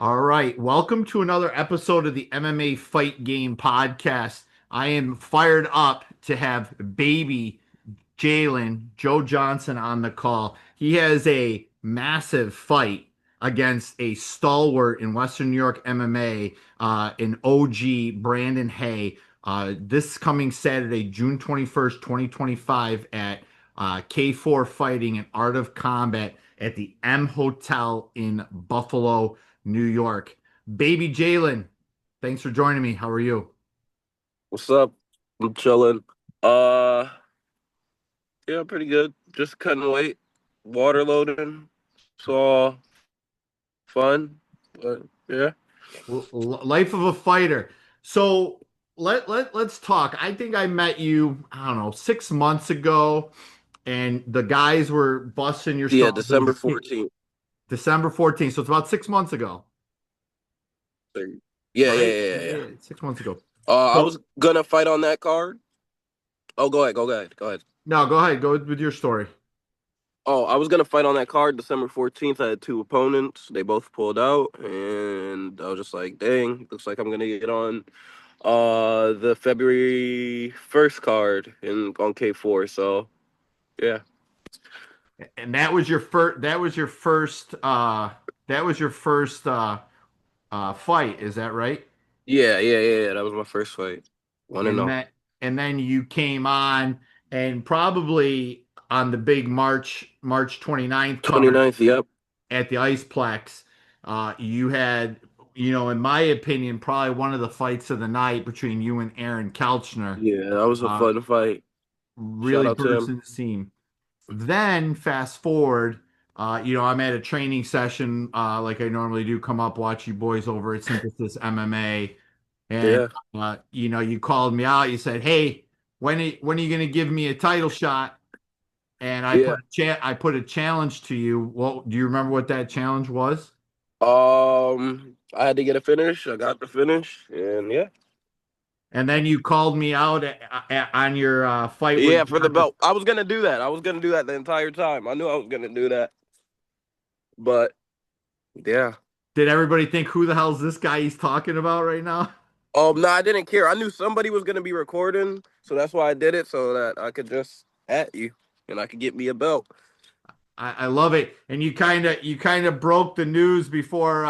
All right, welcome to another episode of the MMA Fight Game Podcast. I am fired up to have baby Jalin Joe Johnson on the call. He has a massive fight against a stalwart in Western New York MMA, an OG Brandon Heh. This coming Saturday, June 21st, 2025, at K4 Fighting and Art of Combat at the M Hotel in Buffalo, New York. Baby Jalin, thanks for joining me. How are you? What's up? I'm chilling. Uh, yeah, pretty good. Just cutting weight, water loading. It's all fun, but yeah. Life of a fighter. So let's talk. I think I met you, I don't know, 6 months ago, and the guys were busting your Yeah, sauce. December 14th. December 14th. So it's about 6 months ago, Yeah, yeah, right? yeah, yeah, yeah. Yeah, 6 months ago. I So was gonna fight on that card. Oh, go ahead. now go ahead, go with your story. Oh, I was gonna fight on that card December 14th. I had two opponents. They both pulled out, and I was just like, dang, looks like I'm gonna get on the February 1st card in on K4. So yeah. And that was your first fight, is that right? Yeah. That was my first fight. Want to and know? then and then you came on and probably on the big March 29th card 29th, yep. at the Iceplex, you had, in my opinion, probably one of the fights of the night between you and Aaron Kelchner. Yeah, that was a Uh, fun fight. Shout really out to him. bursting the seam. Then fast forward, I'm at a training session, like I normally do, come up, watch you boys over at Synthesis MMA. And Yeah, you called me out. You said, "Hey, when are you going to give me a title shot?" And yeah. I put a challenge to you. Well, do you remember what that challenge was? I had to get a finish. I got the finish, and yeah, And then you called me out on your fight with yeah, for the belt. I was gonna do that. I was gonna do that the entire time. I knew I was gonna do that, but yeah. Did everybody think, who the hell's this guy he's talking about right now? No, I didn't care. I knew somebody was gonna be recording, so that's why I did it so that I could just at you and I could get me a belt. I love it. And you kind of broke the news before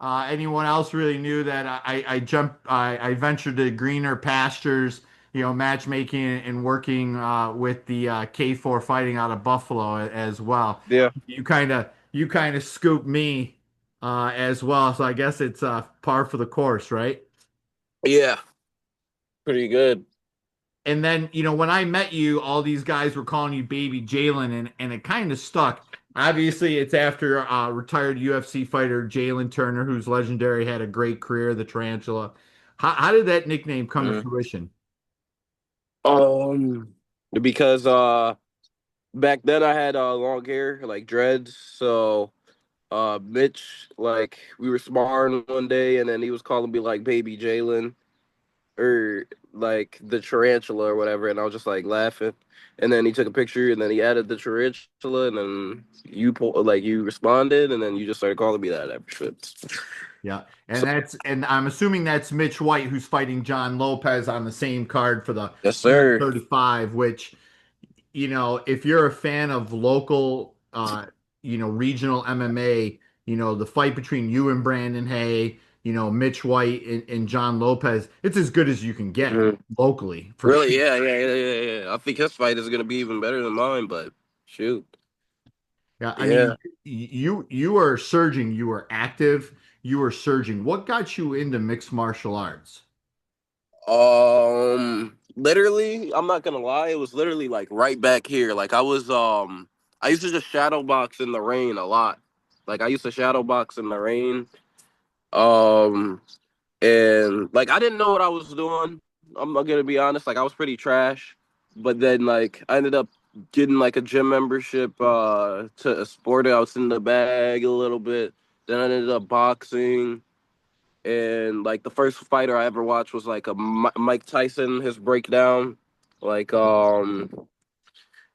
anyone else really knew that I ventured to greener pastures, matchmaking and working with the K4 fighting out of Buffalo as well. Yeah, You kind of scooped me as well, so I guess it's par for the course, right? yeah, pretty good. And then, when I met you, all these guys were calling you Baby Jalin, and it kind of stuck. Obviously, it's after retired UFC fighter Jalin Turner, who's legendary, had a great career, the Tarantula. How did that nickname come to Mhm. fruition? Um, because back then I had long hair, like dreads. So Mitch, like we were sparring one day, and then he was calling me like Baby Jalin or like the tarantula or whatever, and I was just like laughing. And then he took a picture, and then he added the tarantula, and then you responded, and then you just started calling me that ever since. Yeah, So and I'm assuming that's Mitch White, who's fighting John Lopez on the same card for the yes, sir. 135, which, if you're a fan of local, regional MMA, the fight between you and Brandon Hay, Mitch White and John Lopez, it's as good as you can get Mhm. locally for sure. Really? Yeah. I think his fight is gonna be even better than mine, but shoot, Yeah, I mean, yeah. you are surging, you are active, you are surging. What got you into mixed martial arts? Literally, I'm not gonna lie, it was literally like right back here. Like I used to just shadow box in the rain a lot. Like I used to shadow box in the rain. Um, and like I didn't know what I was doing. I'm not gonna be honest. Like I was pretty trash, but then like I ended up getting like a gym membership to a sport. I was in the bag a little bit. Then I ended up boxing. And like the first fighter I ever watched was like a Mike Tyson, his breakdown, like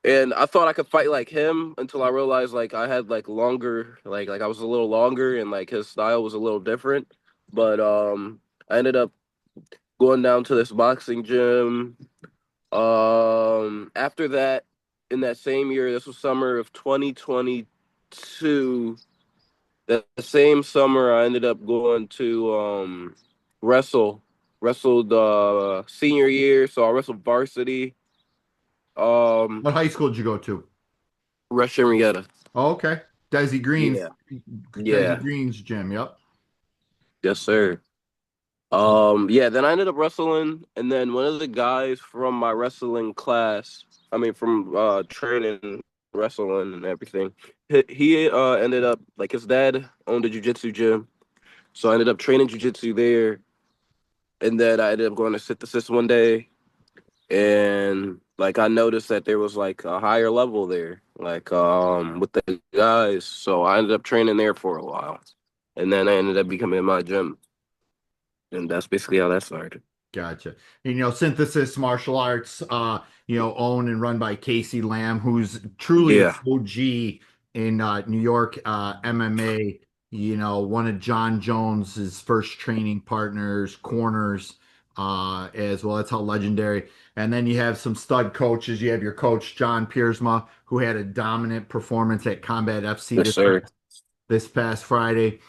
And I thought I could fight like him until I realized like I had like longer, like I was a little longer, and like his style was a little different. But I ended up going down to this boxing gym. After that, in that same year, this was summer of 2022. That same summer, I ended up going to wrestle. Wrestled senior year, so I wrestled varsity. Um, What high school did you go to? Russian Rieta. Oh, okay. Desi Green's Yeah, Desi yeah, Green's gym. Yep. yes, sir. Yeah, then I ended up wrestling, and then one of the guys from my wrestling class, I mean, from training wrestling and everything, he ended up like his dad owned a jujitsu gym, so I ended up training jujitsu there, and then I ended up going to synthesis one day, and like I noticed that there was like a higher level there, like with the guys, so I ended up training there for a while, and then I ended up becoming my gym, and that's basically how that started. Gotcha. And, Synthesis Martial Arts, owned and run by Casey Lamb, who's truly an Yeah, OG in New York MMA. One of John Jones's first training partners, corners, as well. That's how legendary. And then you have some stud coaches. You have your coach John Piersma, who had a dominant performance at Combat FC yes, sir. this past Friday.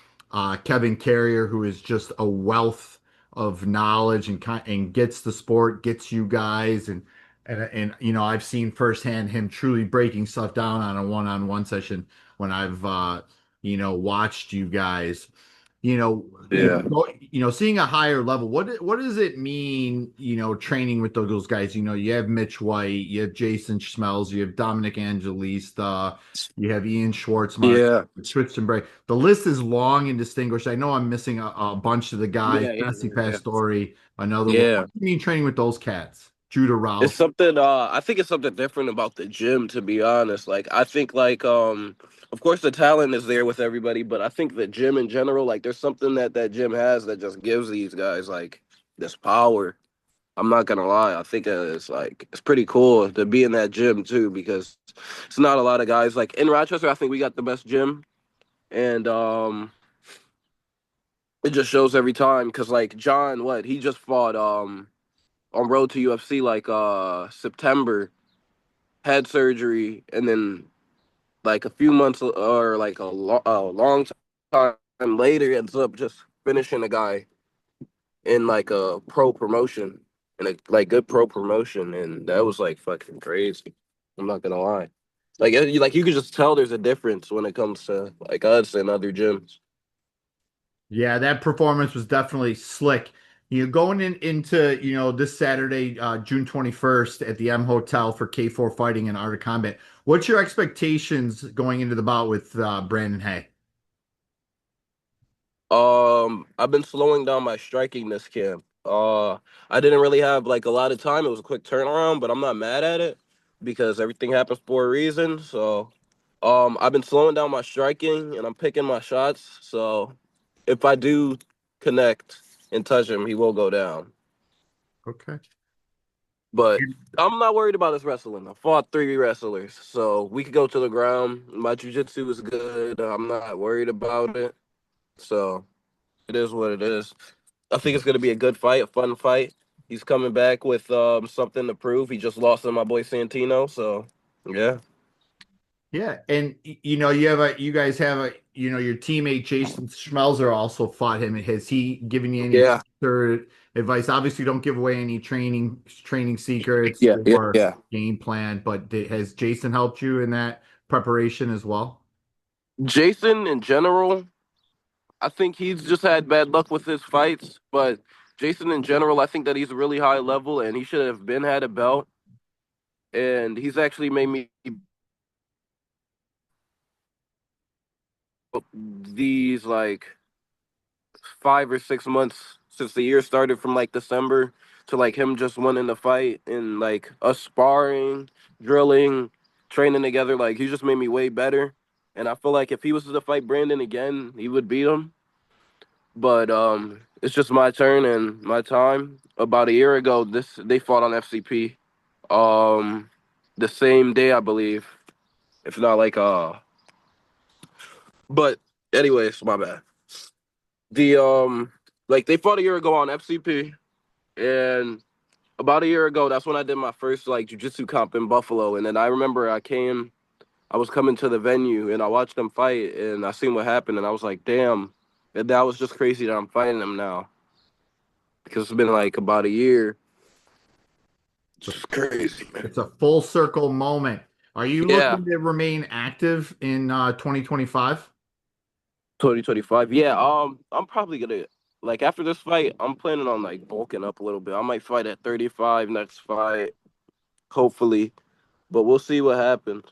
Kevin Carrier, who is just a wealth of knowledge and gets the sport, gets you guys, and I've seen firsthand him truly breaking stuff down on a one-on-one session when I've watched you guys. Yeah. Seeing a higher level, what does it mean, training with those guys? You have Mitch White, you have Jason Schmelz, you have Dominic Angelista, you have Ian Schwartzmark, Yeah. Tristan Bray. The list is long and distinguished. I know I'm missing a bunch of the guys. Yeah, yeah, Jesse yeah. Pastore, another one. Yeah. What do you mean training with those cats? Judah It's Rouse. something I think it's something different about the gym, to be honest. Like I think like of course the talent is there with everybody, but I think the gym in general, like there's something that gym has that just gives these guys like this power. I'm not gonna lie. I think it's like it's pretty cool to be in that gym too, because it's not a lot of guys like in Rochester. I think we got the best gym, and it just shows every time because like John, what he just fought on road to UFC like September, had surgery, and then like a few months or like a long time later ends up just finishing a guy in like a pro promotion, in a like good pro promotion, and that was like fucking crazy. I'm not gonna lie. Like you could just tell there's a difference when it comes to like us and other gyms. Yeah, that performance was definitely slick. Going into this Saturday, June 21st at the M Hotel for K4 Fighting and Art of Combat. What's your expectations going into the bout with Brandon Heh? I've been slowing down my striking this camp. I didn't really have like a lot of time. It was a quick turnaround, but I'm not mad at it because everything happens for a reason. So, I've been slowing down my striking and I'm picking my shots. So, if I do connect and touch him, he will go down. Okay. But I'm not worried about his wrestling. I fought three wrestlers, so we could go to the ground. My jiu-jitsu is good. I'm not worried about it. So, it is what it is. I think it's going to be a good fight, a fun fight. He's coming back with something to prove. He just lost to my boy Santino, so yeah, Yeah, and you guys have your teammate Jason Schmelzer also fought him. Has he given you any yeah, tips or advice? Obviously, don't give away any training secrets yeah, yeah, or yeah. game plan, but has Jason helped you in that preparation as well? Jason, in general, I think he's just had bad luck with his fights. But Jason, in general, I think that he's a really high level, and he should have been had a belt. And he's actually made me these like 5 or 6 months since the year started, from like December to like him just winning the fight, and like us sparring, drilling, training together. Like he just made me way better. And I feel like if he was to fight Brandon again, he would beat him. But it's just my turn and my time. About a year ago, this they fought on FCP. Um the same day, I believe. If not like but anyways, my bad. The like they fought a year ago on FCP, and about a year ago, that's when I did my first like jujitsu comp in Buffalo. And then I remember I was coming to the venue and I watched them fight and I seen what happened and I was like, damn, that was just crazy that I'm fighting them now because it's been like about a year. It's just crazy, man. It's a full circle moment. Are you Yeah, looking to remain active in 2025? 2025. Yeah, I'm probably gonna like after this fight, I'm planning on like bulking up a little bit. I might fight at 35 next fight, hopefully, but we'll see what happens.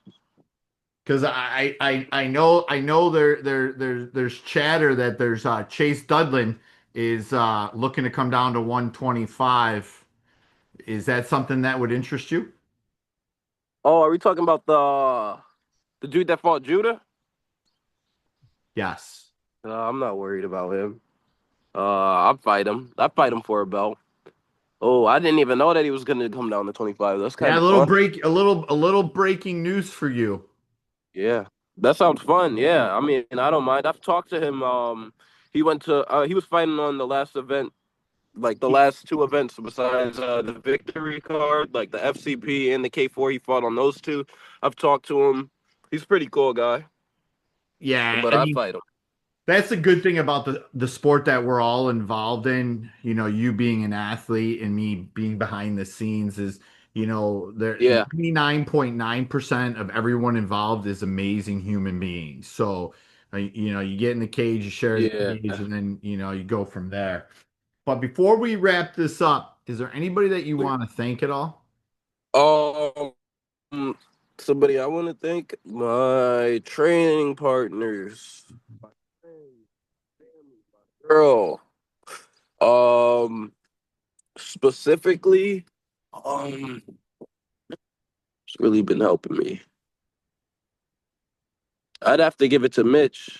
Because I know there's chatter that there's Chase Dudlin is looking to come down to 125. Is that something that would interest you? Oh, are we talking about the dude that fought Judah? Yes. I'm not worried about him. I'll fight him. I fight him for a belt. Oh, I didn't even know that he was gonna come down to 25. That's kind Yeah, of fun. a little breaking news for you. Yeah, that sounds fun. Yeah, I mean, I don't mind. I've talked to him. He was fighting on the last event, like the last two events besides the victory card, like the FCP and the K4. He fought on those two. I've talked to him. He's a pretty cool guy, Yeah, but I I mean, fight him. that's a good thing about the sport that we're all involved in. You know, you being an athlete and me being behind the scenes is, you know, there Yeah, 99.9% of everyone involved is amazing human beings. So, you know, you get in the cage, you share the yeah. cage, and then, you know, you go from there. But before we wrap this up, is there anybody that you want to thank at all? Um, somebody I want to thank my training partners, my friends, family, my girl. Um, specifically, it's really been helping me. I'd have to give it to Mitch.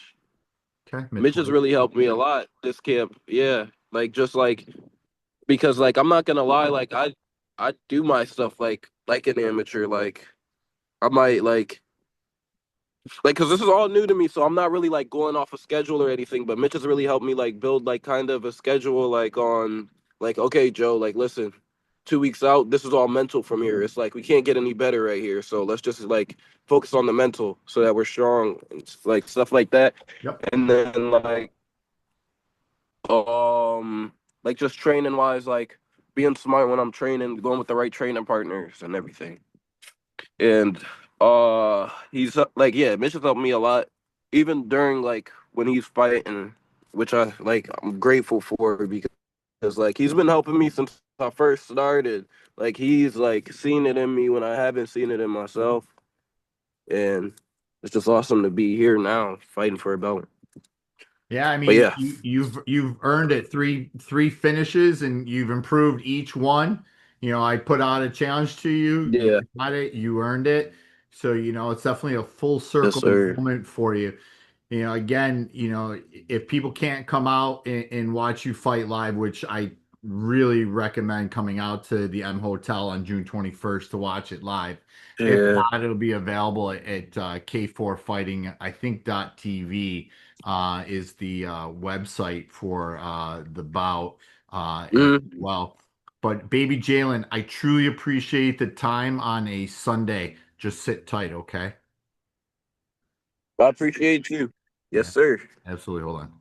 Okay, Mitch Mitch has White. really helped me a lot this camp. Yeah, like just like because like I'm not gonna lie, like I do my stuff like an amateur. Like I might like because this is all new to me, so I'm not really like going off a schedule or anything. But Mitch has really helped me like build like kind of a schedule like on like okay, Joe, like listen, 2 weeks out, this is all mental from here. It's like we can't get any better right here, so let's just like focus on the mental so that we're strong and like stuff like that. Yep. And then like just training wise, like being smart when I'm training, going with the right training partners and everything. And he's like yeah, Mitch has helped me a lot, even during like when he's fighting, which I'm grateful for because like he's been helping me since I first started. Like he's like seen it in me when I haven't seen it in myself, and it's just awesome to be here now fighting for a belt. Yeah, I But mean, yeah, you've earned it. Three finishes, and you've improved each one. You know, I put out a challenge to you. You yeah, got it. You earned it. So, you know, it's definitely a full yes circle sir. moment for you. You know, again, you know, if people can't come out and watch you fight live, which I really recommend coming out to the M Hotel on June 21st to watch it live. If Yeah. not, it'll be available at K4 Fighting, I think, .tv is the website for the bout as Mm, well. But baby Jalin, I truly appreciate the time on a Sunday. Just sit tight, okay? I appreciate you. Yes Yeah, sir. absolutely. Hold on.